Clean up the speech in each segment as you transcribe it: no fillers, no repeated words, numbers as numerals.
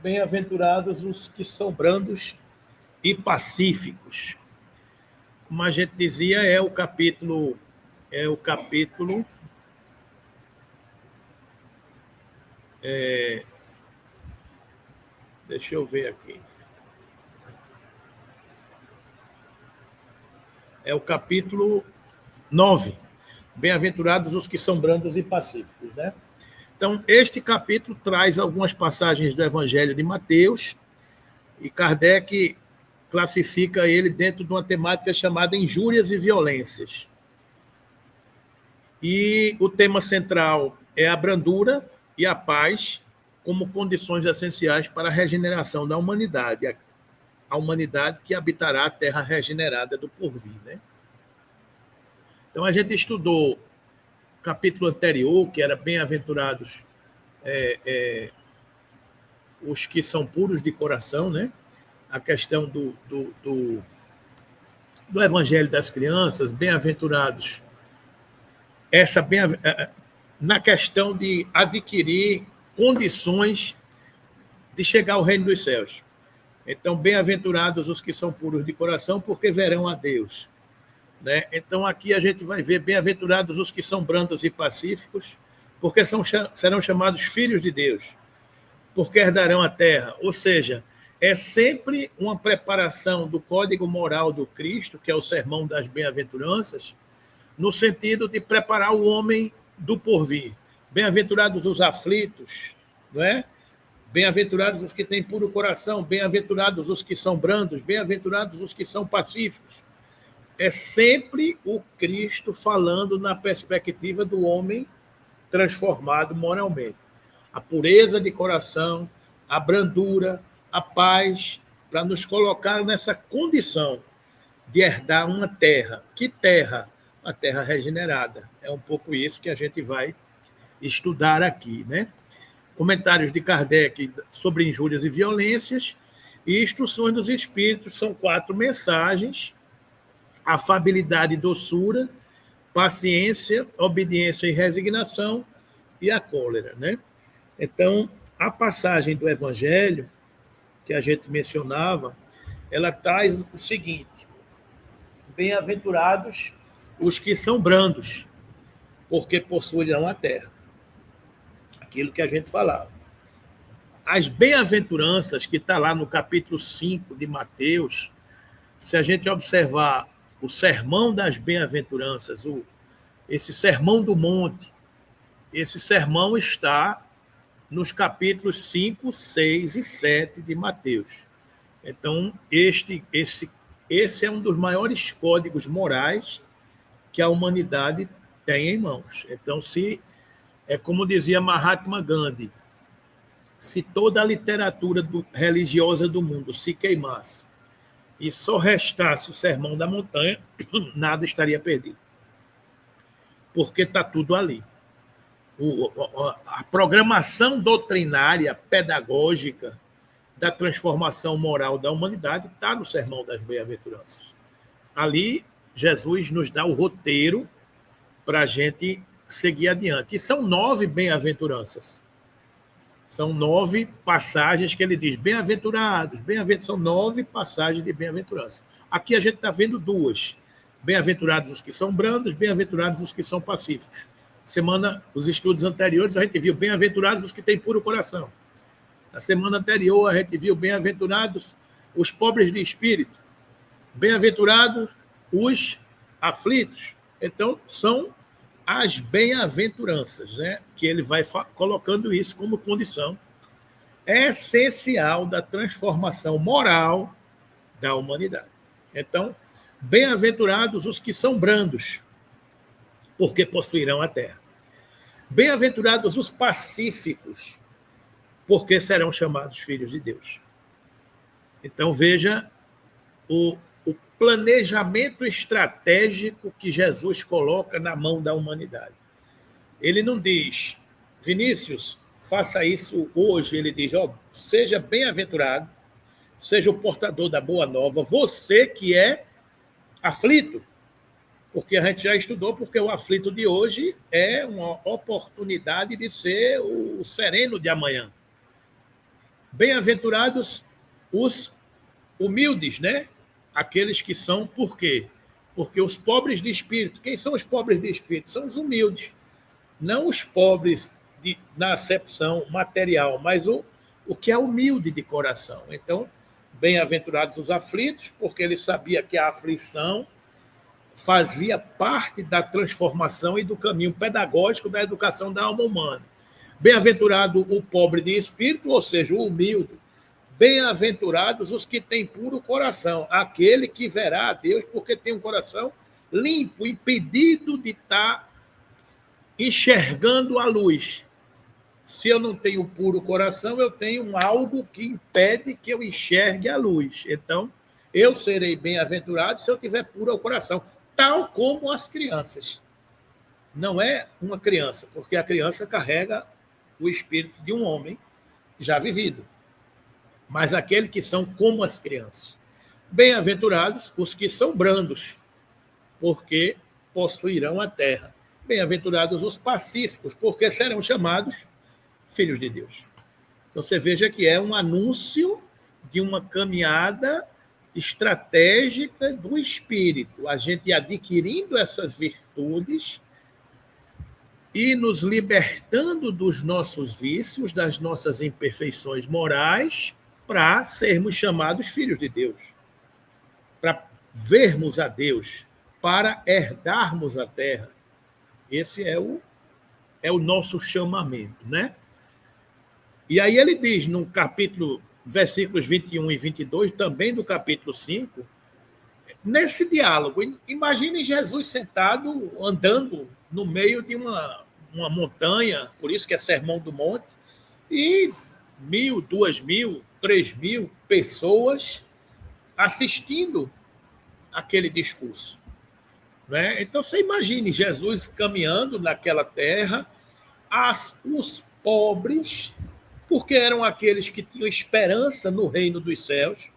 bem-aventurados os que são brandos e pacíficos. Como a gente dizia, é o capítulo deixa eu ver aqui. É o capítulo 9. Bem-aventurados os que são brandos e pacíficos, né? Então, este capítulo traz algumas passagens do Evangelho de Mateus e Kardec classifica ele dentro de uma temática chamada injúrias e violências. E o tema central é a brandura e a paz como condições essenciais para a regeneração da humanidade, a humanidade que habitará a terra regenerada do porvir, né? Então, a gente estudou o capítulo anterior, que era bem-aventurados os que são puros de coração, né? A questão do Evangelho das Crianças, bem-aventurados, na questão de adquirir condições de chegar ao reino dos céus. Então, bem-aventurados os que são puros de coração, porque verão a Deus. Né? Então, aqui a gente vai ver bem-aventurados os que são brandos e pacíficos, porque serão chamados filhos de Deus, porque herdarão a terra. Ou seja, é sempre uma preparação do código moral do Cristo, que é o sermão das bem-aventuranças, no sentido de preparar o homem do porvir. Bem-aventurados os aflitos, não é? Bem-aventurados os que têm puro coração, bem-aventurados os que são brandos, bem-aventurados os que são pacíficos. É sempre o Cristo falando na perspectiva do homem transformado moralmente. A pureza de coração, a brandura, a paz, para nos colocar nessa condição de herdar uma terra. Que terra? Uma terra regenerada. É um pouco isso que a gente vai estudar aqui, né? Comentários de Kardec sobre injúrias e violências e instruções dos espíritos. São 4 mensagens: afabilidade e doçura, paciência, obediência e resignação e a cólera, né? Então, a passagem do Evangelho que a gente mencionava, ela traz o seguinte: bem-aventurados os que são brandos, porque possuirão a terra. Aquilo que a gente falava. As bem-aventuranças, que está lá no capítulo 5 de Mateus, se a gente observar o sermão das bem-aventuranças, esse sermão do monte, esse sermão está nos capítulos 5, 6 e 7 de Mateus. Então, esse é um dos maiores códigos morais que a humanidade tem em mãos. Então, é como dizia Mahatma Gandhi, se toda a literatura religiosa do mundo se queimasse e só restasse o Sermão da Montanha, nada estaria perdido. Porque está tudo ali. A programação doutrinária, pedagógica da transformação moral da humanidade está no Sermão das Bem-aventuranças. Ali, Jesus nos dá o roteiro para a gente seguir adiante. E são 9 bem-aventuranças. São 9 passagens que ele diz, bem-aventurados, são 9 passagens de bem-aventurança. Aqui a gente está vendo 2. Bem-aventurados os que são brandos, bem-aventurados os que são pacíficos. Os estudos anteriores, a gente viu bem-aventurados os que têm puro coração. Na semana anterior, a gente viu bem-aventurados os pobres de espírito. Bem-aventurados os aflitos. Então, são as bem-aventuranças, né? Que ele vai colocando isso como condição essencial da transformação moral da humanidade. Então, bem-aventurados os que são brandos, porque possuirão a terra. Bem-aventurados os pacíficos, porque serão chamados filhos de Deus. Então, veja o planejamento estratégico que Jesus coloca na mão da humanidade. Ele não diz, Vinícius, faça isso hoje. Ele diz, seja bem-aventurado, seja o portador da boa nova, você que é aflito, porque a gente já estudou, porque o aflito de hoje é uma oportunidade de ser o sereno de amanhã. Bem-aventurados os humildes, né? Aqueles que são, por quê? Porque os pobres de espírito, quem são os pobres de espírito? São os humildes, não os pobres na acepção material, mas o que é humilde de coração. Então, bem-aventurados os aflitos, porque ele sabia que a aflição fazia parte da transformação e do caminho pedagógico da educação da alma humana. Bem-aventurado o pobre de espírito, ou seja, o humilde. Bem-aventurados os que têm puro coração, aquele que verá a Deus porque tem um coração limpo, impedido de estar enxergando a luz. Se eu não tenho puro coração, eu tenho algo que impede que eu enxergue a luz. Então, eu serei bem-aventurado se eu tiver puro o coração, tal como as crianças. Não é uma criança, porque a criança carrega o espírito de um homem já vivido. Mas aqueles que são como as crianças. Bem-aventurados os que são brandos, porque possuirão a terra. Bem-aventurados os pacíficos, porque serão chamados filhos de Deus. Então você veja que é um anúncio de uma caminhada estratégica do espírito, a gente adquirindo essas virtudes e nos libertando dos nossos vícios, das nossas imperfeições morais, para sermos chamados filhos de Deus, para vermos a Deus, para herdarmos a terra. Esse é o nosso chamamento, né? E aí ele diz no capítulo, versículos 21 e 22, também do capítulo 5, nesse diálogo, imagine Jesus sentado, andando no meio de uma montanha, por isso que é Sermão do Monte, e 1.000, 2.000, 3.000 pessoas assistindo aquele discurso. Né? Então, você imagine Jesus caminhando naquela terra, os pobres, porque eram aqueles que tinham esperança no reino dos céus,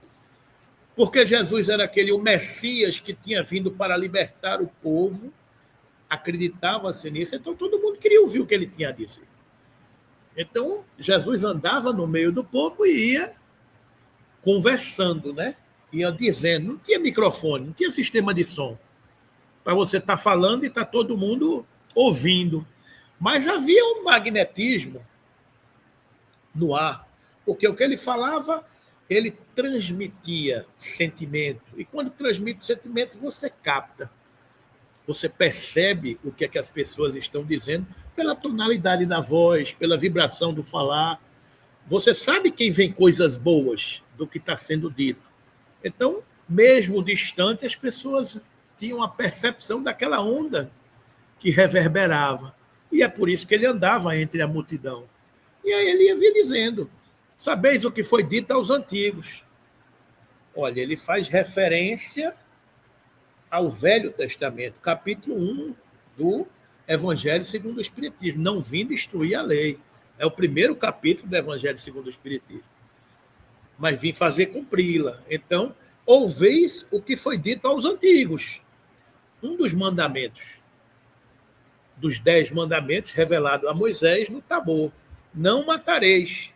porque Jesus era o Messias que tinha vindo para libertar o povo, acreditava-se nisso, então todo mundo queria ouvir o que ele tinha a dizer. Então, Jesus andava no meio do povo e ia conversando, né? Ia dizendo, não tinha microfone, não tinha sistema de som, para você estar falando e estar todo mundo ouvindo. Mas havia um magnetismo no ar, porque o que ele falava, ele transmitia sentimento. E quando transmite sentimento, você capta. Você percebe o que é que as pessoas estão dizendo pela tonalidade da voz, pela vibração do falar. Você sabe quem vem coisas boas do que está sendo dito. Então, mesmo distante, as pessoas tinham a percepção daquela onda que reverberava. E é por isso que ele andava entre a multidão. E aí ele ia dizendo, sabeis o que foi dito aos antigos. Olha, ele faz referência ao Velho Testamento, capítulo 1 do Evangelho segundo o Espiritismo. Não vim destruir a lei. É o primeiro capítulo do Evangelho segundo o Espiritismo. Mas vim fazer cumpri-la. Então, ouveis o que foi dito aos antigos. Um dos mandamentos, dos 10 mandamentos revelado a Moisés no Tabor. Não matareis.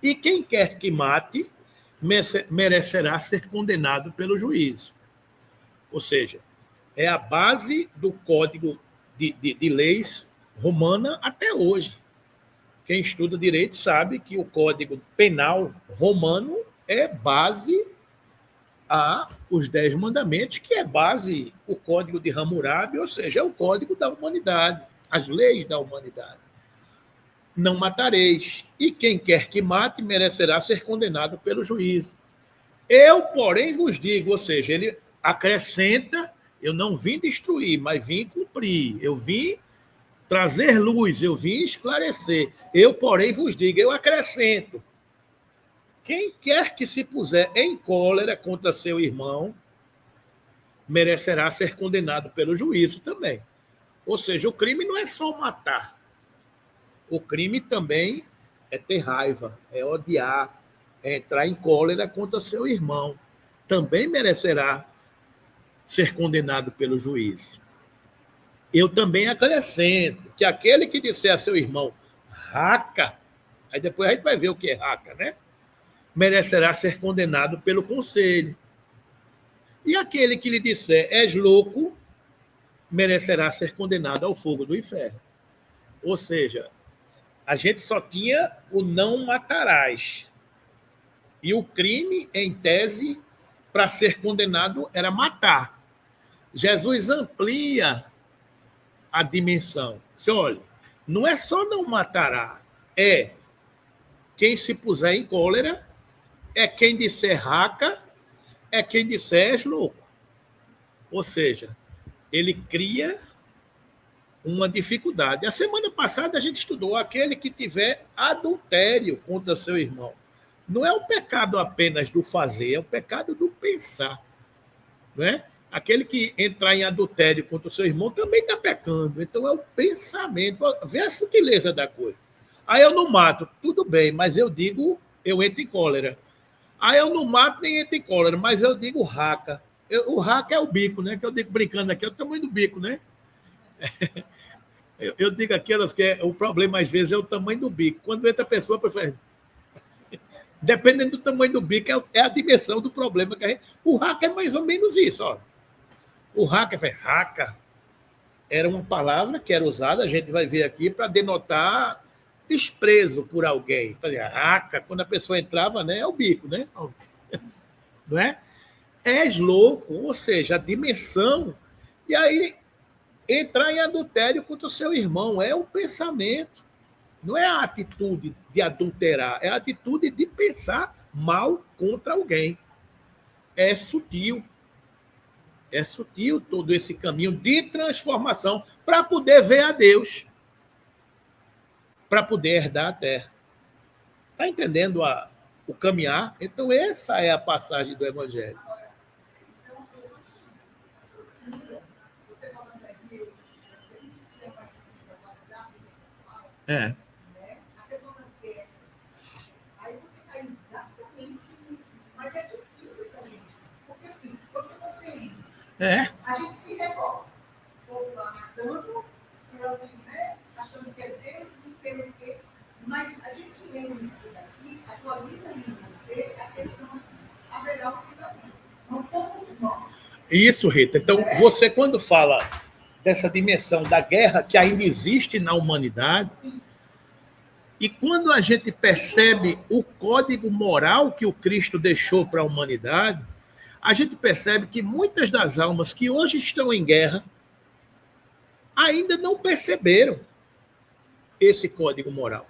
E quem quer que mate, merecerá ser condenado pelo juízo. Ou seja, é a base do Código de Leis romana até hoje. Quem estuda direito sabe que o Código Penal romano é base os 10 mandamentos, que é base o Código de Hammurabi, ou seja, é o Código da humanidade, as leis da humanidade. Não matareis, e quem quer que mate merecerá ser condenado pelo juízo. Eu, porém, vos digo, ou seja, ele acrescenta, eu não vim destruir, mas vim cumprir, eu vim trazer luz, eu vim esclarecer. Eu, porém, vos digo, eu acrescento. Quem quer que se puser em cólera contra seu irmão, merecerá ser condenado pelo juízo também. Ou seja, o crime não é só matar. O crime também é ter raiva, é odiar, é entrar em cólera contra seu irmão. Também merecerá ser condenado pelo juízo. Eu também acrescento que aquele que disser a seu irmão, raca, Aí depois a gente vai ver o que é raca, né? Merecerá ser condenado pelo conselho. E aquele que lhe disser, és louco, merecerá ser condenado ao fogo do inferno. Ou seja, a gente só tinha o não matarás. E o crime, em tese, para ser condenado, era matar. Jesus amplia a dimensão. Se olha, não é só não matará, é quem se puser em cólera, é quem disser raca, é quem disser és louco. Ou seja, ele cria uma dificuldade. A semana passada a gente estudou aquele que tiver adultério contra seu irmão. Não é o pecado apenas do fazer, é o pecado do pensar. Não é? Aquele que entrar em adultério contra o seu irmão também está pecando. Então é o pensamento. Vê a sutileza da coisa. Aí eu não mato, tudo bem, mas eu digo, eu entro em cólera. Aí eu não mato nem entro em cólera, mas eu digo raca. O raca é o bico, né? Que eu digo brincando aqui, é o tamanho do bico, né? Eu digo aquelas que o problema às vezes é o tamanho do bico. Quando entra a pessoa, dependendo do tamanho do bico, é a dimensão do problema que a gente. O raca é mais ou menos isso, ó. O raca era uma palavra que era usada, a gente vai ver aqui, para denotar desprezo por alguém. Raca, quando a pessoa entrava, né, é o bico, né? Não é? És louco, ou seja, a dimensão. E aí, entrar em adultério contra o seu irmão é o pensamento. Não é a atitude de adulterar, é a atitude de pensar mal contra alguém. É sutil. É sutil todo esse caminho de transformação para poder ver a Deus, para poder herdar a terra. Está entendendo o caminhar? Então, essa é a passagem do Evangelho. É. A questão das guerras. Aí você está exatamente. Mas é difícil também. Porque assim, você compreende. A gente se revolta. O povo lá matando, né, achando que é Deus, não sei o quê. Mas a gente lê isso daqui, atualiza em você a questão assim: haverá um julgamento. Não fomos nós. Isso, Rita. Então, você, quando fala dessa dimensão da guerra que ainda existe na humanidade, sim. E quando a gente percebe o código moral que o Cristo deixou para a humanidade, a gente percebe que muitas das almas que hoje estão em guerra ainda não perceberam esse código moral.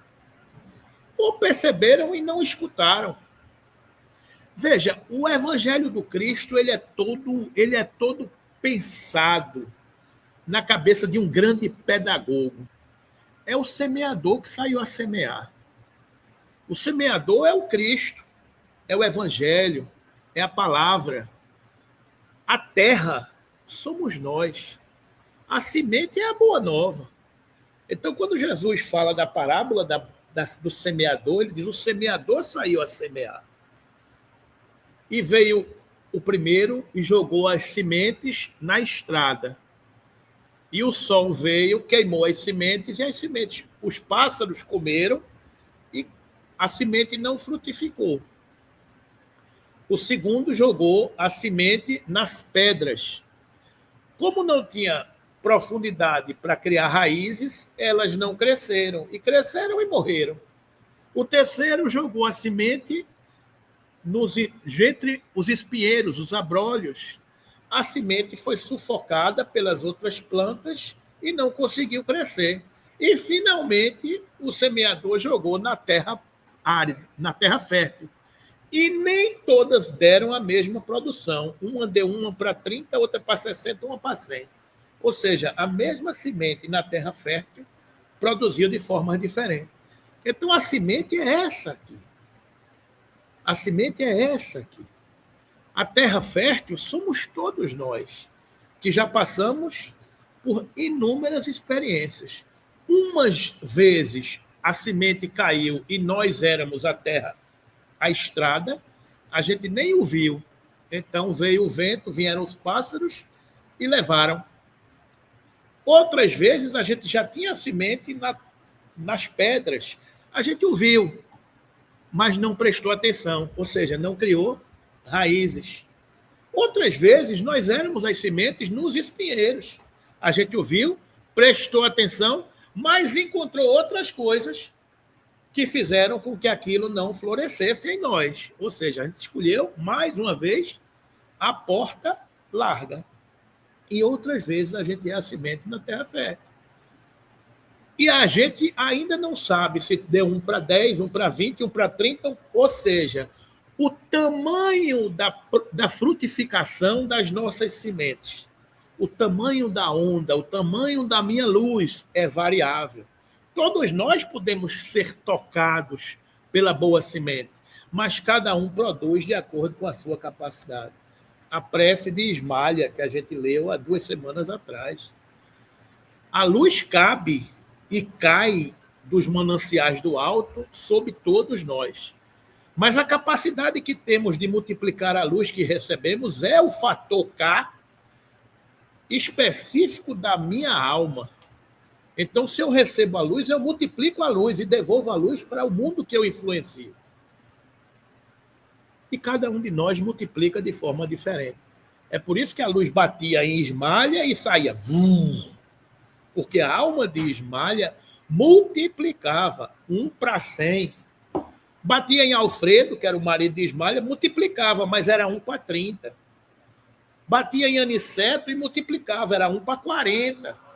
Ou perceberam e não escutaram. Veja, o Evangelho do Cristo ele é todo pensado na cabeça de um grande pedagogo. É o semeador que saiu a semear. O semeador é o Cristo, é o Evangelho, é a palavra. A terra somos nós. A semente é a boa nova. Então, quando Jesus fala da parábola do semeador, ele diz: o semeador saiu a semear. E veio o primeiro e jogou as sementes na estrada. E o sol veio, queimou as sementes, os pássaros comeram e a semente não frutificou. O segundo jogou a semente nas pedras. Como não tinha profundidade para criar raízes, elas não cresceram. E cresceram e morreram. O terceiro jogou a semente entre os espinheiros, os abrolhos. A semente foi sufocada pelas outras plantas e não conseguiu crescer. E, finalmente, o semeador jogou na terra árida, na terra fértil. E nem todas deram a mesma produção. Uma deu uma para 30, outra para 60, uma para 100. Ou seja, a mesma semente na terra fértil produziu de formas diferentes. Então, a semente é essa aqui. A semente é essa aqui. A terra fértil somos todos nós, que já passamos por inúmeras experiências. Umas vezes a semente caiu e nós éramos a terra, a estrada, a gente nem o viu. Então veio o vento, vieram os pássaros e levaram. Outras vezes a gente já tinha a semente nas pedras. A gente ouviu, mas não prestou atenção, ou seja, não criou raízes. Outras vezes, nós éramos as sementes nos espinheiros. A gente ouviu, prestou atenção, mas encontrou outras coisas que fizeram com que aquilo não florescesse em nós. Ou seja, a gente escolheu, mais uma vez, a porta larga. E outras vezes a gente é a semente na terra fértil. E a gente ainda não sabe se deu 1 para 10, 1 para 20, 1 para 30, ou seja, o tamanho da frutificação das nossas sementes, o tamanho da onda, o tamanho da minha luz é variável. Todos nós podemos ser tocados pela boa semente, mas cada um produz de acordo com a sua capacidade. A prece de Ismalha, que a gente leu há 2 semanas atrás. A luz cabe e cai dos mananciais do alto sobre todos nós. Mas a capacidade que temos de multiplicar a luz que recebemos é o fator K específico da minha alma. Então, se eu recebo a luz, eu multiplico a luz e devolvo a luz para o mundo que eu influencio. E cada um de nós multiplica de forma diferente. É por isso que a luz batia em Ismalha e saía. Porque a alma de Ismalha multiplicava 1 para 100. Batia em Alfredo, que era o marido de Ismalha, multiplicava, mas era 1 para 30. Batia em Aniceto e multiplicava, era 1 para 40.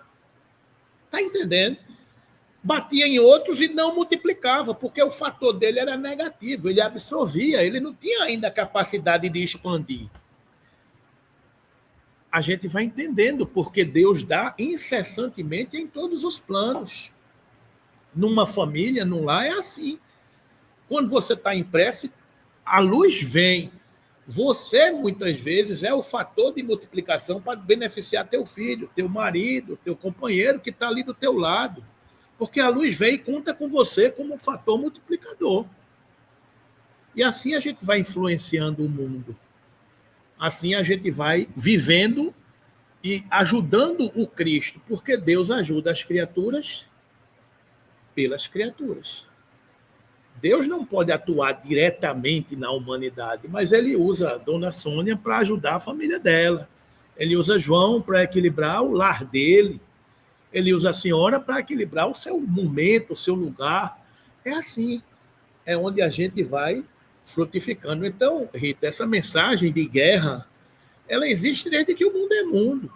Está entendendo? Batia em outros e não multiplicava, porque o fator dele era negativo, ele absorvia, ele não tinha ainda a capacidade de expandir. A gente vai entendendo porque Deus dá incessantemente em todos os planos. Numa família, num lar, é assim. Quando você está em prece, a luz vem. Você, muitas vezes, é o fator de multiplicação para beneficiar teu filho, teu marido, teu companheiro que está ali do teu lado. Porque a luz vem e conta com você como um fator multiplicador. E assim a gente vai influenciando o mundo. Assim a gente vai vivendo e ajudando o Cristo, porque Deus ajuda as criaturas pelas criaturas. Deus não pode atuar diretamente na humanidade, mas ele usa a Dona Sônia para ajudar a família dela. Ele usa João para equilibrar o lar dele. Ele usa a senhora para equilibrar o seu momento, o seu lugar. É assim. É onde a gente vai frutificando. Então, Rita, essa mensagem de guerra, ela existe desde que o mundo é mundo.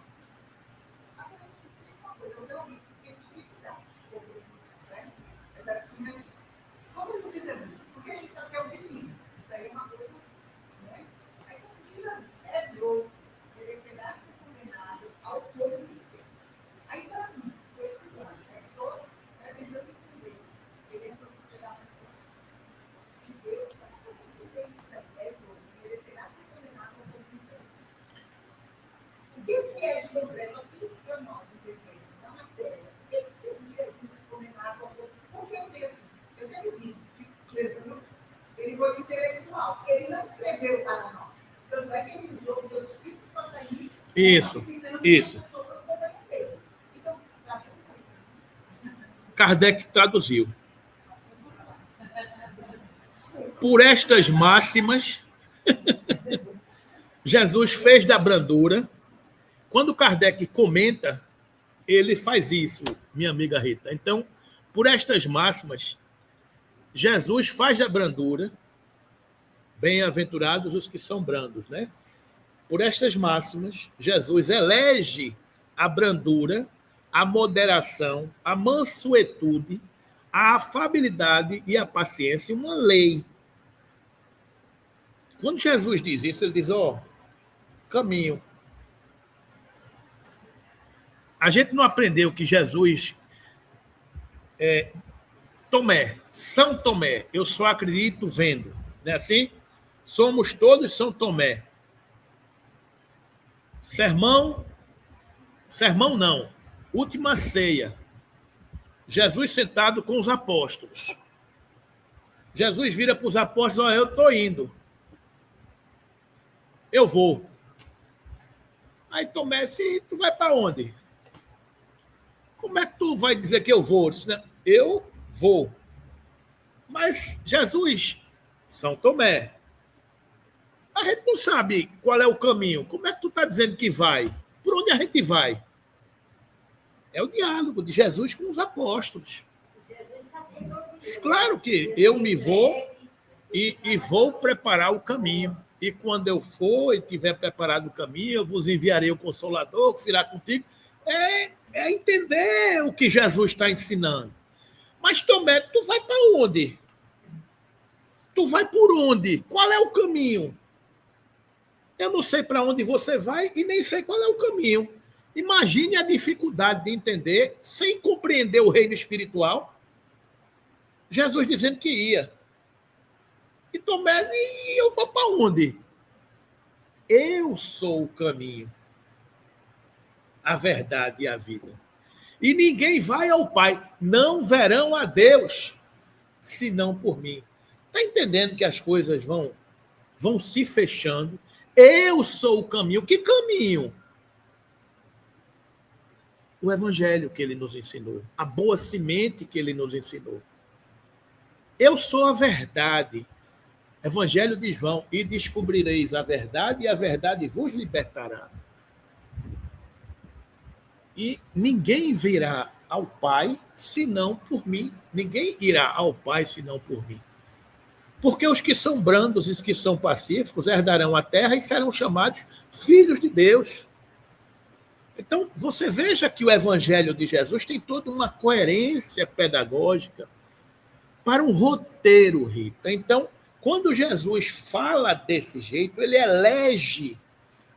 Ele foi intelectual. Ele não escreveu para nós. Tanto é que ele usou os seus discípulos para sair. Isso. Então, Kardec traduziu. Por estas máximas, Jesus fez da brandura. Quando Kardec comenta, ele faz isso, minha amiga Rita. Então, por estas máximas, Jesus faz da brandura, bem-aventurados os que são brandos, né? Por estas máximas, Jesus elege a brandura, a moderação, a mansuetude, a afabilidade e a paciência, uma lei. Quando Jesus diz isso, ele diz, caminho. A gente não aprendeu que Jesus Tomé, São Tomé, eu só acredito vendo, não é assim? Somos todos São Tomé. Sermão não, última ceia. Jesus sentado com os apóstolos. Jesus vira para os apóstolos, eu estou indo. Eu vou. Aí Tomé, tu vai para onde? Como é que tu vai dizer que eu vou? Eu disse, eu vou. Mas Jesus, São Tomé, a gente não sabe qual é o caminho. Como é que tu está dizendo que vai? Por onde a gente vai? É o diálogo de Jesus com os apóstolos. Claro que eu me vou e vou preparar o caminho. E quando eu for e tiver preparado o caminho, eu vos enviarei o Consolador, que virá contigo. É entender o que Jesus está ensinando. Mas, Tomé, tu vai para onde? Tu vai por onde? Qual é o caminho? Eu não sei para onde você vai e nem sei qual é o caminho. Imagine a dificuldade de entender, sem compreender o reino espiritual, Jesus dizendo que ia. E Tomé, e eu vou para onde? Eu sou o caminho, a verdade e a vida. E ninguém vai ao Pai, não verão a Deus, senão por mim. Está entendendo que as coisas vão se fechando? Eu sou o caminho. Que caminho? O evangelho que ele nos ensinou, a boa semente que ele nos ensinou. Eu sou a verdade. Evangelho de João, e descobrireis a verdade, e a verdade vos libertará. E ninguém virá ao Pai, senão por mim. Ninguém irá ao Pai, senão por mim. Porque os que são brandos e os que são pacíficos herdarão a terra e serão chamados filhos de Deus. Então, você veja que o Evangelho de Jesus tem toda uma coerência pedagógica para um roteiro, Rita. Então, quando Jesus fala desse jeito, ele elege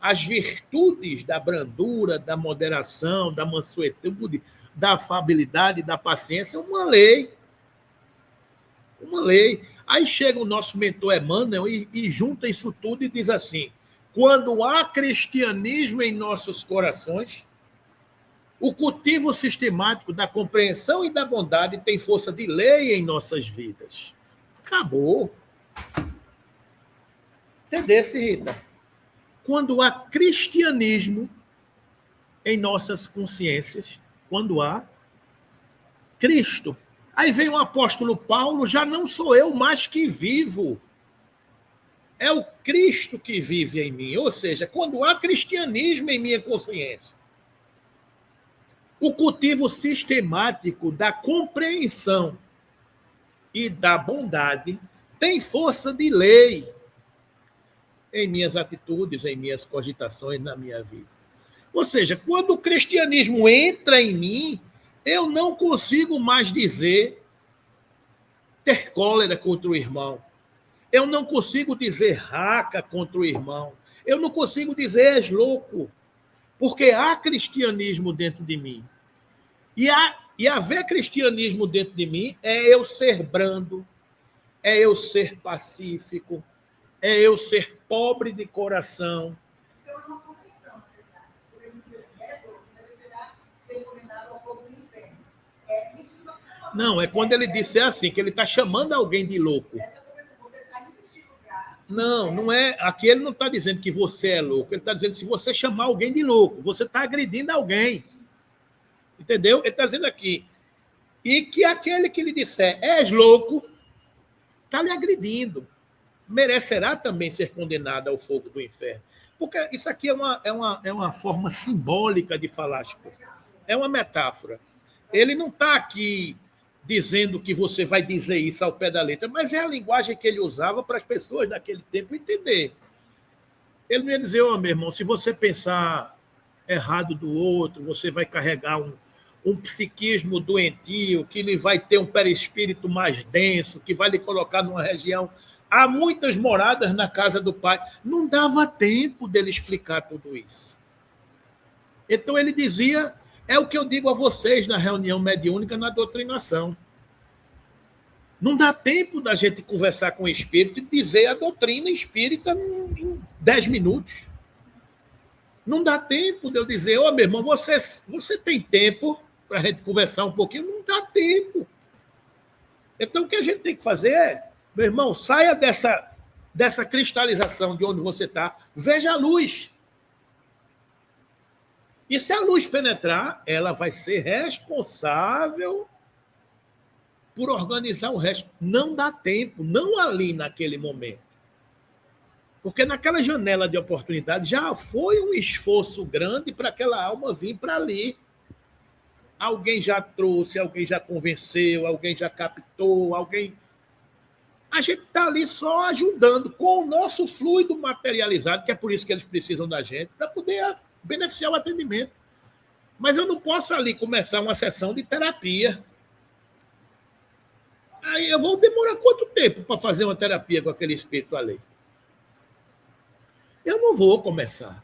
as virtudes da brandura, da moderação, da mansuetude, da afabilidade, da paciência, uma lei. Uma lei. Aí chega o nosso mentor Emmanuel e junta isso tudo e diz assim: quando há cristianismo em nossos corações, o cultivo sistemático da compreensão e da bondade tem força de lei em nossas vidas. Acabou. Entendesse, Rita? Quando há cristianismo em nossas consciências, quando há Cristo. Aí vem o apóstolo Paulo, já não sou eu mais que vivo. É o Cristo que vive em mim. Ou seja, quando há cristianismo em minha consciência, o cultivo sistemático da compreensão e da bondade tem força de lei em minhas atitudes, em minhas cogitações, na minha vida. Ou seja, quando o cristianismo entra em mim, eu não consigo mais dizer ter cólera contra o irmão. Eu não consigo dizer raca contra o irmão. Eu não consigo dizer és louco, porque há cristianismo dentro de mim. E haver cristianismo dentro de mim é eu ser brando, é eu ser pacífico, é eu ser pobre de coração. Então é uma confissão, na verdade. Por exemplo, merecerá ser condenado ao fogo do inferno. É isso que você está falando. Não, é quando ele disse assim, que ele está chamando alguém de louco. Você saiu deste lugar. Não é. Aqui ele não está dizendo que você é louco, ele está dizendo que se você chamar alguém de louco, você está agredindo alguém. Entendeu? Ele está dizendo aqui. E que aquele que lhe disser és louco, está lhe agredindo. Merecerá também ser condenado ao fogo do inferno. Porque isso aqui é uma forma simbólica de falar as coisas. É uma metáfora. Ele não está aqui dizendo que você vai dizer isso ao pé da letra, mas é a linguagem que ele usava para as pessoas daquele tempo entender. Ele não ia dizer, meu irmão, se você pensar errado do outro, você vai carregar um psiquismo doentio, que lhe vai ter um perispírito mais denso, que vai lhe colocar numa região. Há muitas moradas na casa do Pai. Não dava tempo dele explicar tudo isso. Então ele dizia, é o que eu digo a vocês na reunião mediúnica na doutrinação. Não dá tempo da gente conversar com o espírito e dizer a doutrina espírita em 10 minutos. Não dá tempo de eu dizer, meu irmão, você tem tempo para a gente conversar um pouquinho? Não dá tempo. Então o que a gente tem que fazer é, meu irmão, saia dessa cristalização de onde você está, veja a luz. E se a luz penetrar, ela vai ser responsável por organizar o resto. Não dá tempo, não ali naquele momento. Porque naquela janela de oportunidade já foi um esforço grande para aquela alma vir para ali. Alguém já trouxe, alguém já convenceu, alguém já captou, alguém... A gente está ali só ajudando com o nosso fluido materializado, que é por isso que eles precisam da gente, para poder beneficiar o atendimento. Mas eu não posso ali começar uma sessão de terapia. Aí eu vou demorar quanto tempo para fazer uma terapia com aquele espírito ali? Eu não vou começar.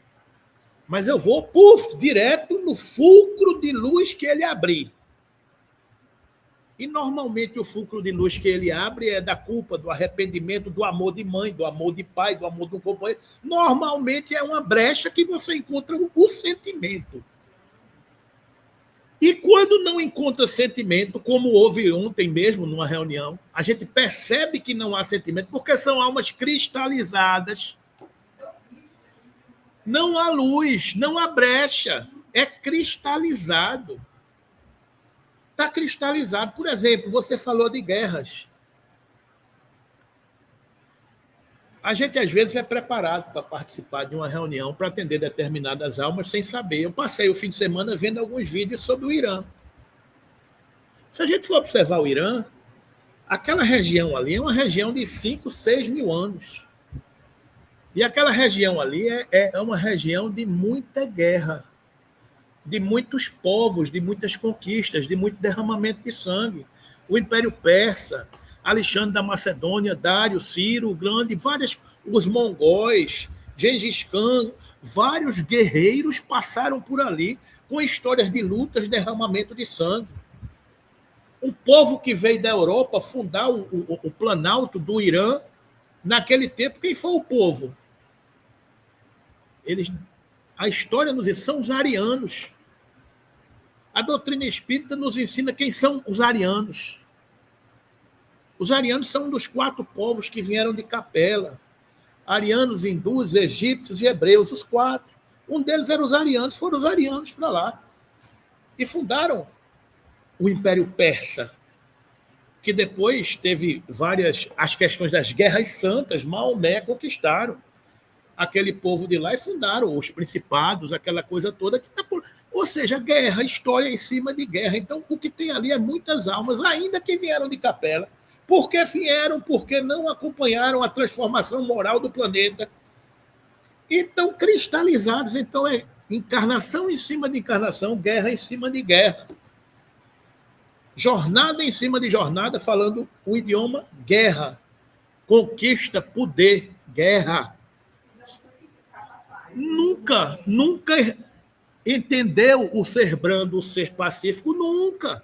Mas eu vou, direto no fulcro de luz que ele abrir. E, normalmente, o fulcro de luz que ele abre é da culpa, do arrependimento, do amor de mãe, do amor de pai, do amor do companheiro. Normalmente, é uma brecha que você encontra o sentimento. E quando não encontra sentimento, como houve ontem mesmo, numa reunião, a gente percebe que não há sentimento, porque são almas cristalizadas. Não há luz, não há brecha. É cristalizado. Está cristalizado. Por exemplo, você falou de guerras. A gente, às vezes, é preparado para participar de uma reunião para atender determinadas almas sem saber. Eu passei o fim de semana vendo alguns vídeos sobre o Irã. Se a gente for observar o Irã, aquela região ali é uma região de 5, 6 mil anos. E aquela região ali é uma região de muita guerra, de muitos povos, de muitas conquistas, de muito derramamento de sangue. O Império Persa, Alexandre da Macedônia, Dário, Ciro, o Grande, os mongóis, Gengis Khan, vários guerreiros passaram por ali com histórias de lutas, derramamento de sangue. Um povo que veio da Europa fundar o Planalto do Irã, naquele tempo, quem foi o povo? A história nos diz, são os arianos. A doutrina espírita nos ensina quem são os arianos. Os arianos são um dos 4 povos que vieram de Capela. Arianos, hindus, egípcios e hebreus, os 4. Um deles era os arianos, foram os arianos para lá. E fundaram o Império Persa, que depois teve as questões das guerras santas, Maomé conquistaram aquele povo de lá e fundaram os principados, aquela coisa toda que está por... Ou seja, guerra, história em cima de guerra. Então, o que tem ali é muitas almas, ainda que vieram de Capela. Por que vieram? Porque não acompanharam a transformação moral do planeta. E estão cristalizados. Então, é encarnação em cima de encarnação, guerra em cima de guerra. Jornada em cima de jornada, falando o idioma guerra. Conquista, poder, guerra. Nunca entendeu o ser brando, o ser pacífico, nunca.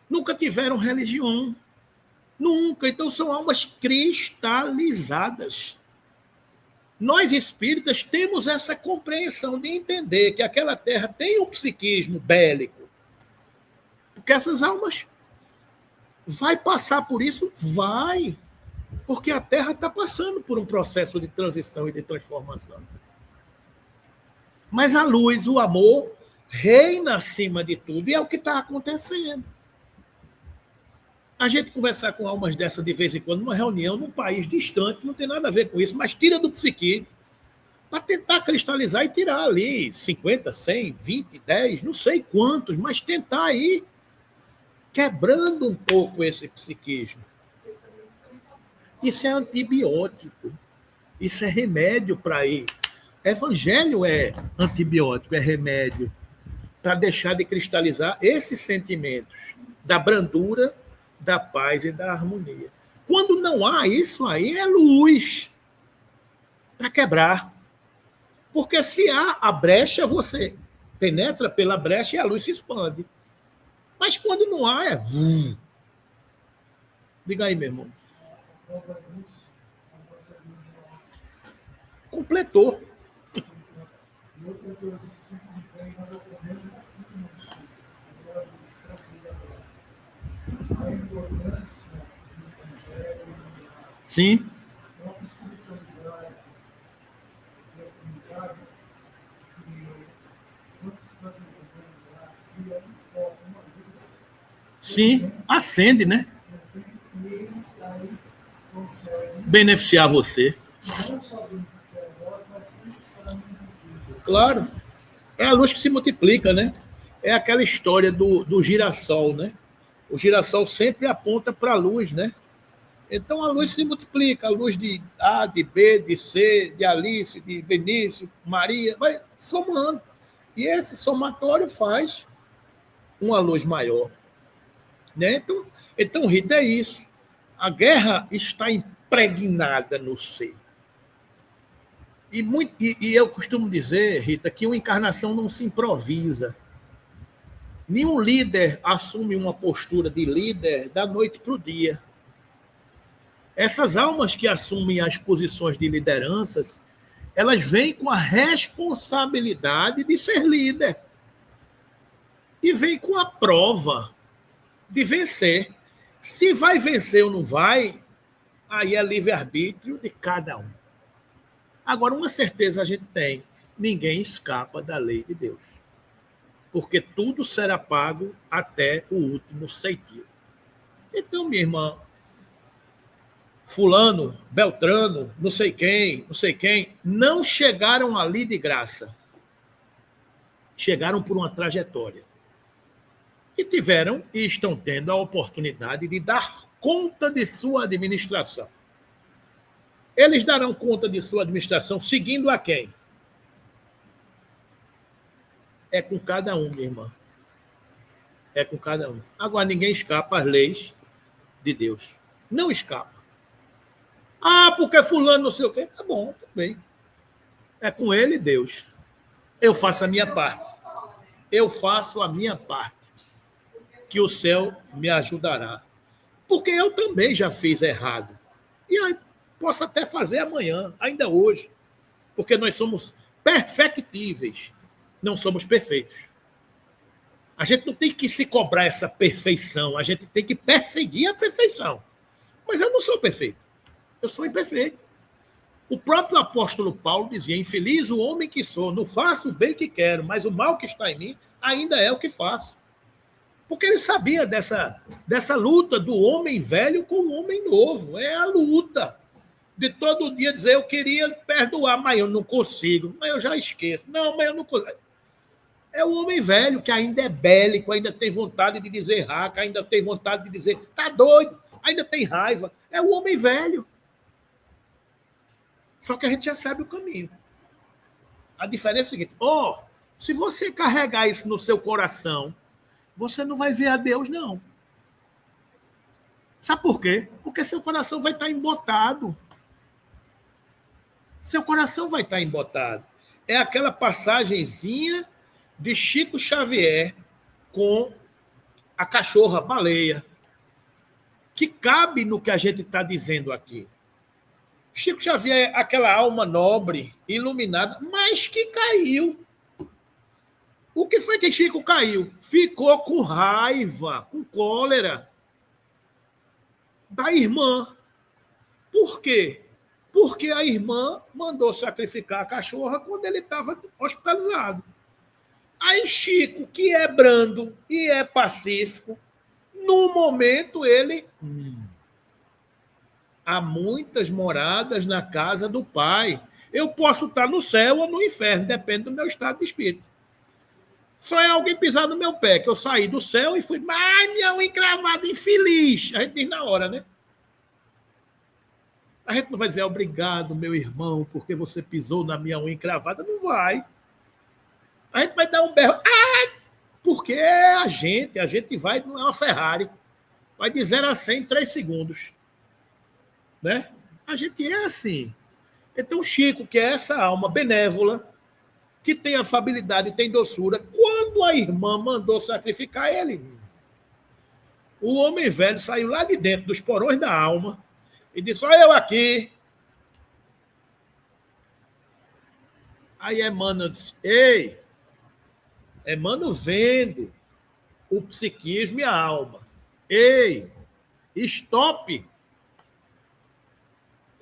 Nunca tiveram religião. Nunca. Então, são almas cristalizadas. Nós, espíritas, temos essa compreensão de entender que aquela terra tem um psiquismo bélico. Porque essas almas vai passar por isso? Vai. Porque a terra está passando por um processo de transição e de transformação. Mas a luz, o amor, reina acima de tudo. E é o que está acontecendo. A gente conversar com almas dessas de vez em quando, numa reunião, num país distante, que não tem nada a ver com isso, mas tira do psiquismo, para tentar cristalizar e tirar ali 50, 100, 20, 10, não sei quantos, mas tentar ir quebrando um pouco esse psiquismo. Isso é antibiótico. Isso é remédio para ir. Evangelho é antibiótico, é remédio para deixar de cristalizar esses sentimentos da brandura, da paz e da harmonia. Quando não há isso aí, é luz para quebrar. Porque se há a brecha, você penetra pela brecha e a luz se expande. Mas quando não há, é... Diga aí, meu irmão. Completou. Sim. Sim, acende, né? beneficiar você. Não só beneficiar nós, mas sim Claro. É a luz que se multiplica, né? É aquela história do girassol, né? O girassol sempre aponta para a luz, né? Então a luz se multiplica, a luz de A, de B, de C, de Alice, de Vinícius, Maria, vai somando. E esse somatório faz uma luz maior. Né? Então, Rita, é isso. A guerra está impregnada no ser. E eu costumo dizer, Rita, que uma encarnação não se improvisa. Nenhum líder assume uma postura de líder da noite para o dia. Essas almas que assumem as posições de lideranças, elas vêm com a responsabilidade de ser líder. E vêm com a prova de vencer. Se vai vencer ou não vai, aí é livre-arbítrio de cada um. Agora, uma certeza a gente tem: ninguém escapa da lei de Deus. Porque tudo será pago até o último centavo. Então, minha irmã, fulano, Beltrano, não sei quem, não chegaram ali de graça. Chegaram por uma trajetória. E tiveram e estão tendo a oportunidade de dar conta de sua administração. Eles darão conta de sua administração seguindo a quem? É com cada um, minha irmã. É com cada um. Agora, ninguém escapa às leis de Deus. Não escapa. Ah, porque fulano não sei o quê. Tá bom, tudo bem. É com ele, Deus. Eu faço a minha parte. Eu faço a minha parte. Que o céu me ajudará. Porque eu também já fiz errado. E aí, posso até fazer amanhã, ainda hoje. Porque nós somos perfectíveis. Não somos perfeitos. A gente não tem que se cobrar essa perfeição. A gente tem que perseguir a perfeição. Mas eu não sou perfeito. Eu sou imperfeito. O próprio apóstolo Paulo dizia: infeliz o homem que sou, não faço o bem que quero, mas o mal que está em mim ainda é o que faço. Porque ele sabia dessa luta do homem velho com o homem novo. É a luta de todo dia dizer: eu queria perdoar, mas eu não consigo, mas eu já esqueço. Não, mas eu não consigo. É o homem velho que ainda é bélico, ainda tem vontade de dizer raca, ainda tem vontade de dizer tá doido, ainda tem raiva. É o homem velho. Só que a gente já sabe o caminho. A diferença é a seguinte: se você carregar isso no seu coração, você não vai ver a Deus, não. Sabe por quê? Porque seu coração vai estar embotado. Seu coração vai estar embotado. É aquela passagenzinha de Chico Xavier com a cachorra baleia, que cabe no que a gente está dizendo aqui. Chico Xavier é aquela alma nobre, iluminada, mas que caiu. O que foi que Chico caiu? Ficou com raiva, com cólera da irmã. Por quê? Porque a irmã mandou sacrificar a cachorra quando ele estava hospitalizado. Aí Chico, que é brando e é pacífico, no momento ele... Há muitas moradas na casa do Pai. Eu posso estar no céu ou no inferno, depende do meu estado de espírito. Só é alguém pisar no meu pé, que eu saí do céu e fui, ai, minha unha encravada, infeliz. A gente diz na hora, né? A gente não vai dizer obrigado, meu irmão, porque você pisou na minha unha encravada. Não vai. A gente vai dar um berro. Porque a gente vai, não é uma Ferrari. Vai de 0 a 100 em 3 segundos. Né? A gente é assim. Então, Chico, que é essa alma benévola, que tem afabilidade e tem doçura, quando a irmã mandou sacrificar ele, o homem velho saiu lá de dentro dos porões da alma e disse: olha eu aqui. Aí Emmanuel disse: ei, Emmanuel vendo o psiquismo e a alma. Ei, stop.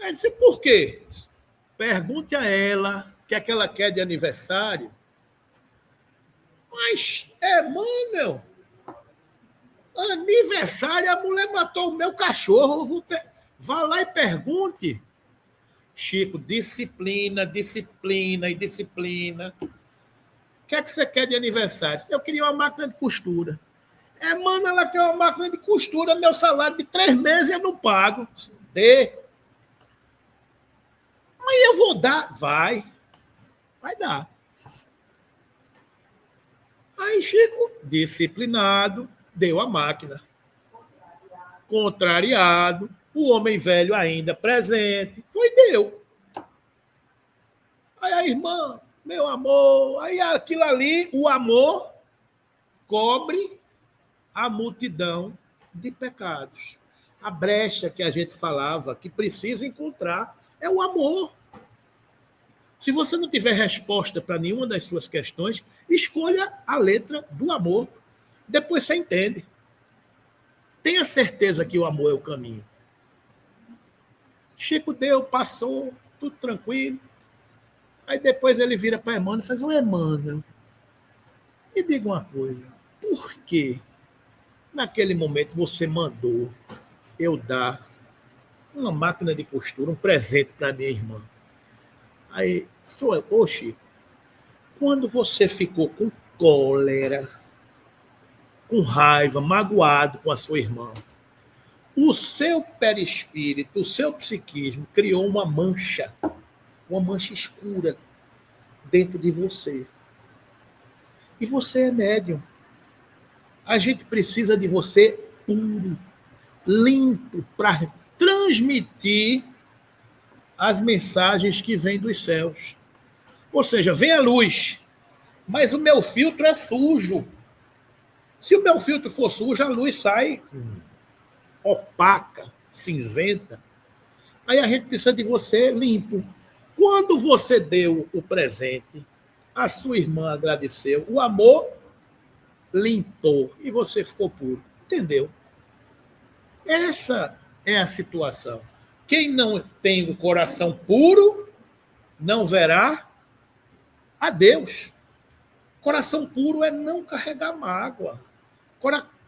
Aí disse: por quê? Pergunte a ela o que é que ela quer de aniversário. Mas, Emmanuel, aniversário, a mulher matou o meu cachorro, Vá lá e pergunte. Chico, disciplina, disciplina e disciplina. O que é que você quer de aniversário? Eu queria uma máquina de costura. Mano, ela quer uma máquina de costura, meu salário de 3 meses eu não pago. Dê. Mas eu vou dar. Vai dar. Aí Chico, disciplinado, deu a máquina. Contrariado, o homem velho ainda presente, deu. Aí a irmã, meu amor, aí aquilo ali, o amor cobre a multidão de pecados. A brecha que a gente falava, que precisa encontrar, é o amor. Se você não tiver resposta para nenhuma das suas questões, escolha a letra do amor. Depois você entende. Tenha certeza que o amor é o caminho. Chico deu, passou, tudo tranquilo. Aí depois ele vira para Emmanuel e faz: Emmanuel, me diga uma coisa. Por que naquele momento você mandou eu dar uma máquina de costura, um presente para minha irmã? Aí, Chico, quando você ficou com cólera, com raiva, magoado com a sua irmã, o seu perispírito, o seu psiquismo criou uma mancha escura dentro de você. E você é médium. A gente precisa de você puro, limpo, para transmitir as mensagens que vêm dos céus. Ou seja, vem a luz, mas o meu filtro é sujo. Se o meu filtro for sujo, a luz sai opaca, cinzenta. Aí a gente precisa de você limpo. Quando você deu o presente, a sua irmã agradeceu, o amor limpou e você ficou puro. Entendeu? Essa é a situação. Quem não tem o coração puro não verá a Deus. Coração puro é não carregar mágoa.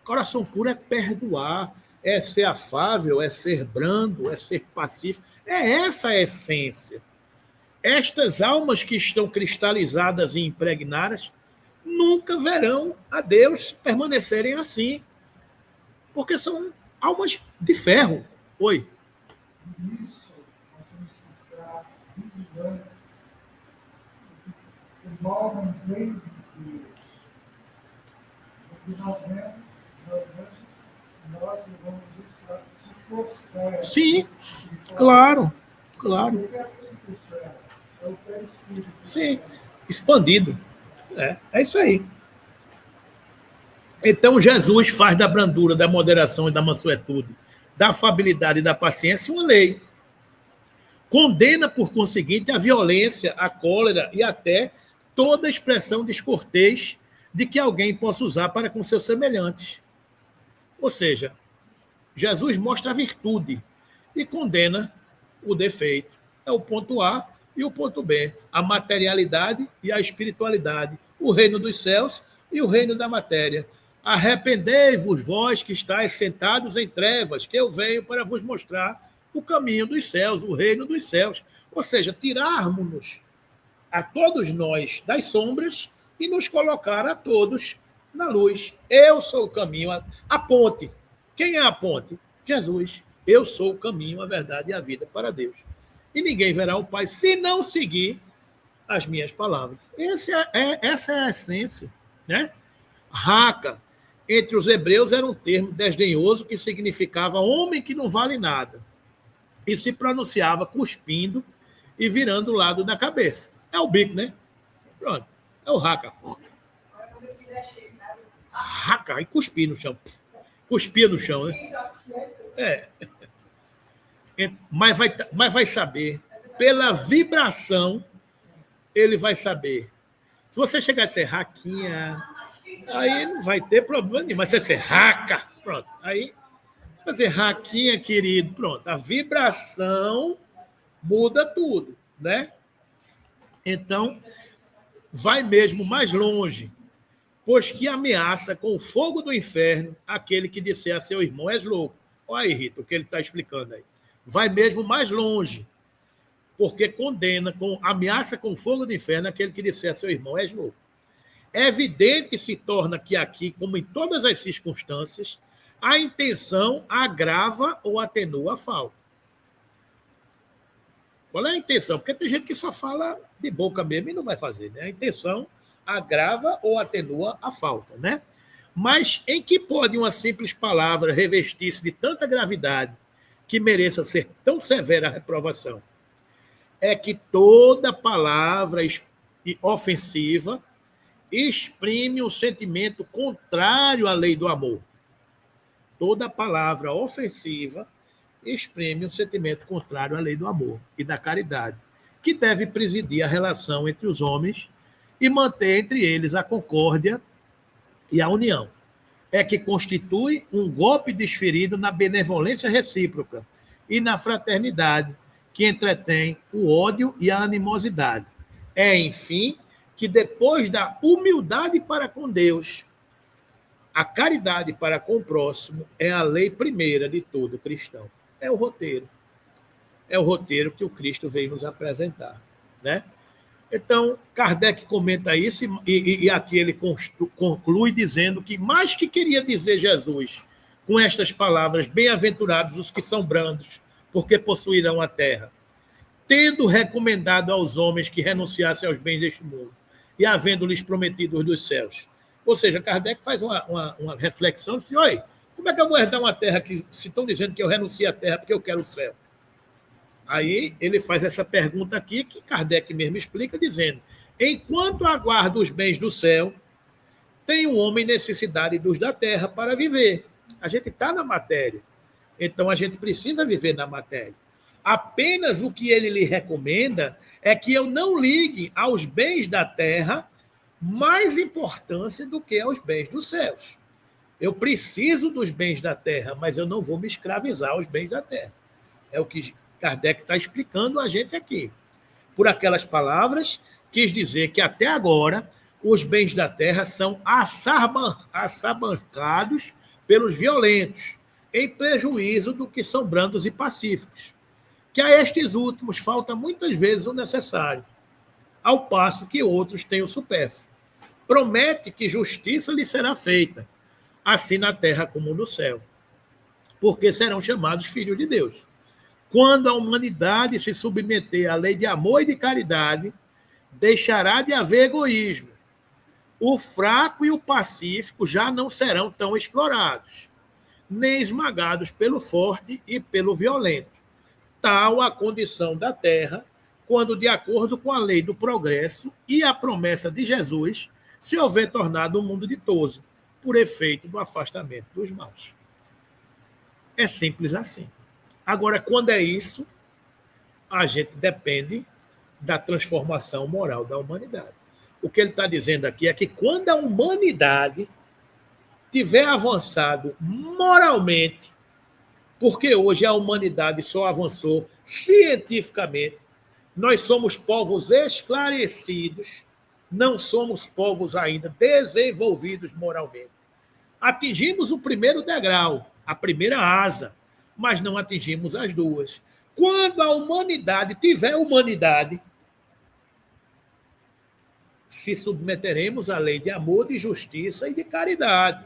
Coração puro é perdoar, é ser afável, é ser brando, é ser pacífico. É essa a essência. Estas almas que estão cristalizadas e impregnadas nunca verão a Deus permanecerem assim, porque são almas de ferro. Oi. Isso, nós temos que estar vigilantes. O mal não vem de Deus. O que nós vemos, nós levamos isso para psicosfera. Sim, claro. O que é a psicosfera? É o perispírito. Sim, expandido. É isso aí. Então, Jesus faz da brandura, da moderação e da mansuetude, da afabilidade e da paciência uma lei. Condena, por conseguinte, a violência, a cólera e até toda expressão descortês de que alguém possa usar para com seus semelhantes. Ou seja, Jesus mostra a virtude e condena o defeito. É o ponto A e o ponto B. A materialidade e a espiritualidade. O reino dos céus e o reino da matéria. Arrependei-vos, vós que estáis sentados em trevas, que eu venho para vos mostrar o caminho dos céus, o reino dos céus. Ou seja, tirarmos-nos a todos nós das sombras e nos colocar a todos na luz. Eu sou o caminho, a ponte. Quem é a ponte? Jesus. Eu sou o caminho, a verdade e a vida para Deus. E ninguém verá o Pai se não seguir as minhas palavras. Essa é a essência, né? Raca, entre os hebreus, era um termo desdenhoso que significava homem que não vale nada. E se pronunciava cuspindo e virando o lado da cabeça. É o bico, né? Pronto. É o raca. Raca, e cuspir no chão. Cuspia no chão, né? Mas vai saber. Pela vibração, ele vai saber. Se você chegar a dizer raquinha, aí não vai ter problema nenhum. Mas se você dizer raca, pronto. Aí, se você dizer raquinha, querido, pronto. A vibração muda tudo, né? Então, vai mesmo mais longe, pois que ameaça com o fogo do inferno aquele que disser a seu irmão: és louco. Olha aí, Rita, o que ele está explicando aí. vai mesmo mais longe, porque condena, ameaça com fogo do inferno aquele que disser a seu irmão, és louco. É evidente se torna que aqui, como em todas as circunstâncias, a intenção agrava ou atenua a falta. Qual é a intenção? Porque tem gente que só fala de boca mesmo e não vai fazer, né? A intenção agrava ou atenua a falta, né? Mas em que pode uma simples palavra revestir-se de tanta gravidade que mereça ser tão severa a reprovação? É que toda palavra ofensiva exprime um sentimento contrário à lei do amor. Toda palavra ofensiva exprime um sentimento contrário à lei do amor e da caridade, que deve presidir a relação entre os homens e manter entre eles a concórdia e a união. É que constitui um golpe desferido na benevolência recíproca e na fraternidade, que entretém o ódio e a animosidade. É, enfim, que depois da humildade para com Deus, a caridade para com o próximo é a lei primeira de todo cristão. É o roteiro. É o roteiro que o Cristo veio nos apresentar, né? Então, Kardec comenta isso e aqui ele conclui dizendo que mais que queria dizer Jesus com estas palavras, bem-aventurados os que são brandos, porque possuirão a terra, tendo recomendado aos homens que renunciassem aos bens deste mundo e havendo-lhes prometido os dos céus. Ou seja, Kardec faz uma reflexão, diz, oi, como é que eu vou herdar uma terra que se estão dizendo que eu renuncio à terra porque eu quero o céu? Aí ele faz essa pergunta aqui, que Kardec mesmo explica, dizendo, enquanto aguarda os bens do céu, tem o homem necessidade dos da terra para viver. A gente está na matéria, então a gente precisa viver na matéria. Apenas o que ele lhe recomenda é que eu não ligue aos bens da terra mais importância do que aos bens dos céus. Eu preciso dos bens da terra, mas eu não vou me escravizar aos bens da terra. É o que Kardec está explicando a gente aqui. Por aquelas palavras, quis dizer que até agora os bens da terra são assabancados pelos violentos, em prejuízo do que são brandos e pacíficos. Que a estes últimos falta muitas vezes o necessário, ao passo que outros têm o supérfluo. Promete que justiça lhe será feita, assim na terra como no céu, porque serão chamados filhos de Deus. Quando a humanidade se submeter à lei de amor e de caridade, deixará de haver egoísmo. O fraco e o pacífico já não serão tão explorados, nem esmagados pelo forte e pelo violento. Tal a condição da terra, quando, de acordo com a lei do progresso e a promessa de Jesus, se houver tornado um mundo ditoso, por efeito do afastamento dos maus. É simples assim. Agora, quando é isso, a gente depende da transformação moral da humanidade. O que ele está dizendo aqui é que quando a humanidade tiver avançado moralmente, porque hoje a humanidade só avançou cientificamente, nós somos povos esclarecidos, não somos povos ainda desenvolvidos moralmente. Atingimos o primeiro degrau, a primeira asa, mas não atingimos as duas. Quando a humanidade tiver humanidade, se submeteremos à lei de amor, de justiça e de caridade,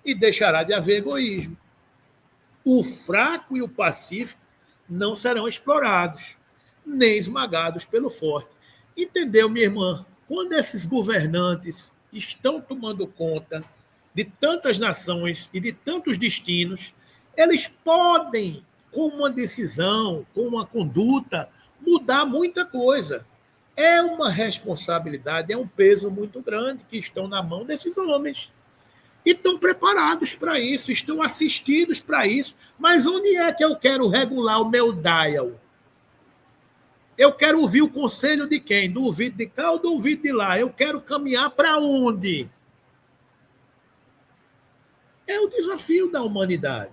e deixará de haver egoísmo. O fraco e o pacífico não serão explorados, nem esmagados pelo forte. Entendeu, minha irmã? Quando esses governantes estão tomando conta de tantas nações e de tantos destinos, eles podem, com uma decisão, com uma conduta, mudar muita coisa. É uma responsabilidade, é um peso muito grande que estão na mão desses homens. E estão preparados para isso, estão assistidos para isso. Mas onde é que eu quero regular o meu dial? Eu quero ouvir o conselho de quem? Do ouvido de cá ou do ouvido de lá? Eu quero caminhar para onde? É o desafio da humanidade.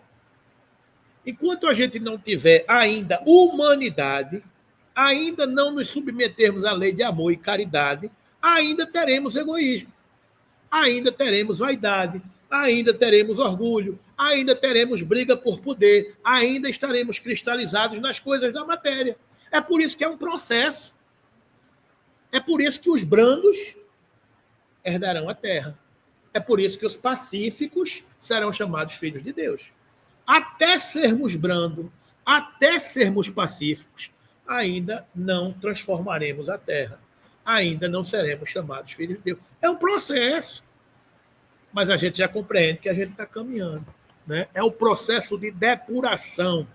Enquanto a gente não tiver ainda humanidade, ainda não nos submetermos à lei de amor e caridade, ainda teremos egoísmo, ainda teremos vaidade, ainda teremos orgulho, ainda teremos briga por poder, ainda estaremos cristalizados nas coisas da matéria. É por isso que é um processo. É por isso que os brandos herdarão a terra. É por isso que os pacíficos serão chamados filhos de Deus. Até sermos brandos, até sermos pacíficos, ainda não transformaremos a terra. Ainda não seremos chamados filhos de Deus. É um processo. Mas a gente já compreende que a gente está caminhando. Né? É o processo de depuração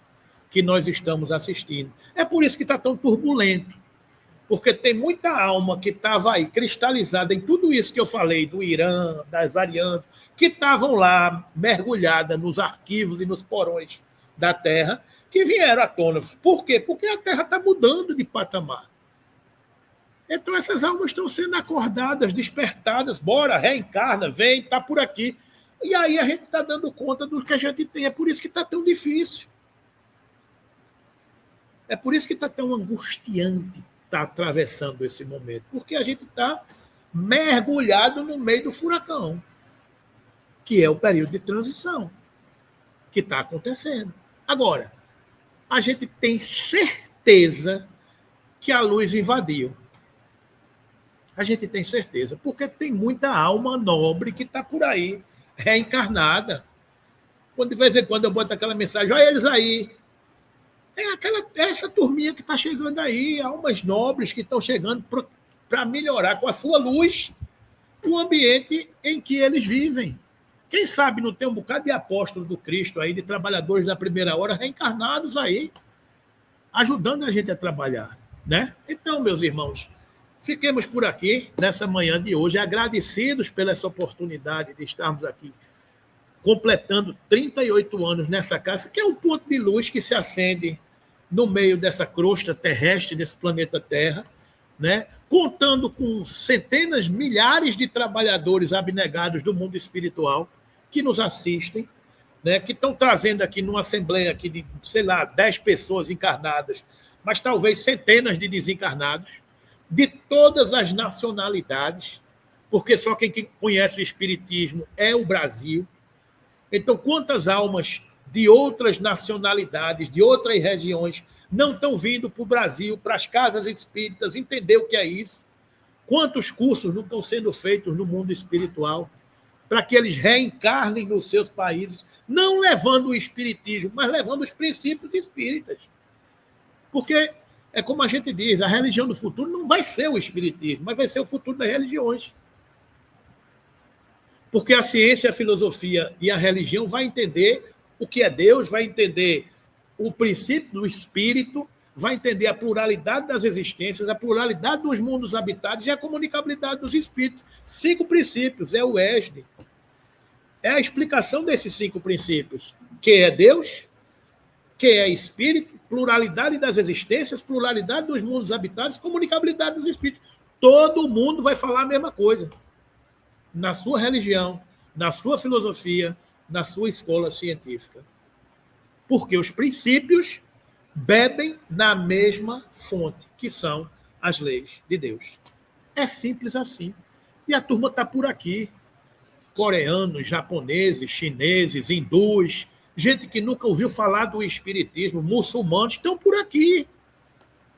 que nós estamos assistindo. É por isso que está tão turbulento. Porque tem muita alma que estava aí cristalizada em tudo isso que eu falei, do Irã, das variantes, que estavam lá mergulhadas nos arquivos e nos porões da Terra, que vieram à tona. Por quê? Porque a Terra está mudando de patamar. Então essas almas estão sendo acordadas, despertadas, bora, reencarna, vem, está por aqui. E aí a gente está dando conta do que a gente tem. É por isso que está tão difícil. É por isso que está tão angustiante estar atravessando esse momento. Porque a gente está mergulhado no meio do furacão, que é o período de transição que está acontecendo. Agora, a gente tem certeza que a luz invadiu. A gente tem certeza, porque tem muita alma nobre que está por aí, reencarnada. Quando de vez em quando eu boto aquela mensagem, olha eles aí. É essa turminha que está chegando aí, almas nobres que estão chegando para melhorar com a sua luz o ambiente em que eles vivem. Quem sabe não tem um bocado de apóstolo do Cristo aí, de trabalhadores da primeira hora reencarnados aí, ajudando a gente a trabalhar. Né? Então, meus irmãos, fiquemos por aqui nessa manhã de hoje, agradecidos pela essa oportunidade de estarmos aqui completando 38 anos nessa casa, que é um ponto de luz que se acende no meio dessa crosta terrestre, desse planeta Terra, né? Contando com centenas, milhares de trabalhadores abnegados do mundo espiritual que nos assistem, né? Que estão trazendo aqui numa assembleia aqui de, sei lá, 10 pessoas encarnadas, mas talvez centenas de desencarnados, de todas as nacionalidades, porque só quem conhece o Espiritismo é o Brasil. Então, quantas almas de outras nacionalidades, de outras regiões, não estão vindo para o Brasil, para as casas espíritas, entender o que é isso? Quantos cursos não estão sendo feitos no mundo espiritual para que eles reencarnem nos seus países, não levando o espiritismo, mas levando os princípios espíritas? Porque é como a gente diz, a religião do futuro não vai ser o espiritismo, mas vai ser o futuro das religiões. Porque a ciência, a filosofia e a religião vai entender o que é Deus, vai entender o princípio do espírito, vai entender a pluralidade das existências, a pluralidade dos mundos habitados e a comunicabilidade dos espíritos. 5 princípios, é o ESD. É a explicação desses 5 princípios. Que é Deus, que é espírito, pluralidade das existências, pluralidade dos mundos habitados, comunicabilidade dos espíritos. Todo mundo vai falar a mesma coisa. Na sua religião, na sua filosofia, na sua escola científica. Porque os princípios bebem na mesma fonte, que são as leis de Deus. É simples assim. E a turma está por aqui. Coreanos, japoneses, chineses, hindus, gente que nunca ouviu falar do espiritismo, muçulmanos, estão por aqui,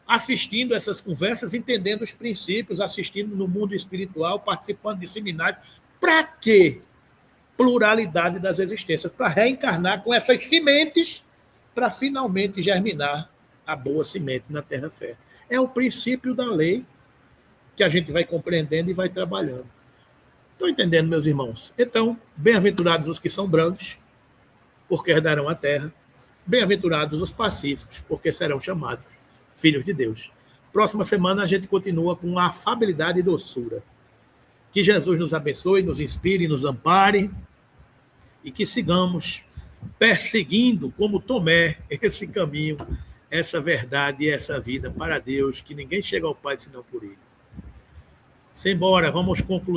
assistindo essas conversas, entendendo os princípios, assistindo no mundo espiritual, participando de seminários. Para quê? Pluralidade das existências, para reencarnar com essas sementes, para finalmente germinar a boa semente na terra fértil. É o princípio da lei que a gente vai compreendendo e vai trabalhando. Estão entendendo, meus irmãos? Então, bem-aventurados os que são brandos, porque herdarão a terra. Bem-aventurados os pacíficos, porque serão chamados filhos de Deus. Próxima semana a gente continua com a afabilidade e doçura. Que Jesus nos abençoe, nos inspire, nos ampare e que sigamos perseguindo, como Tomé, esse caminho, essa verdade e essa vida para Deus, que ninguém chega ao Pai senão por Ele. Simbora, vamos concluir.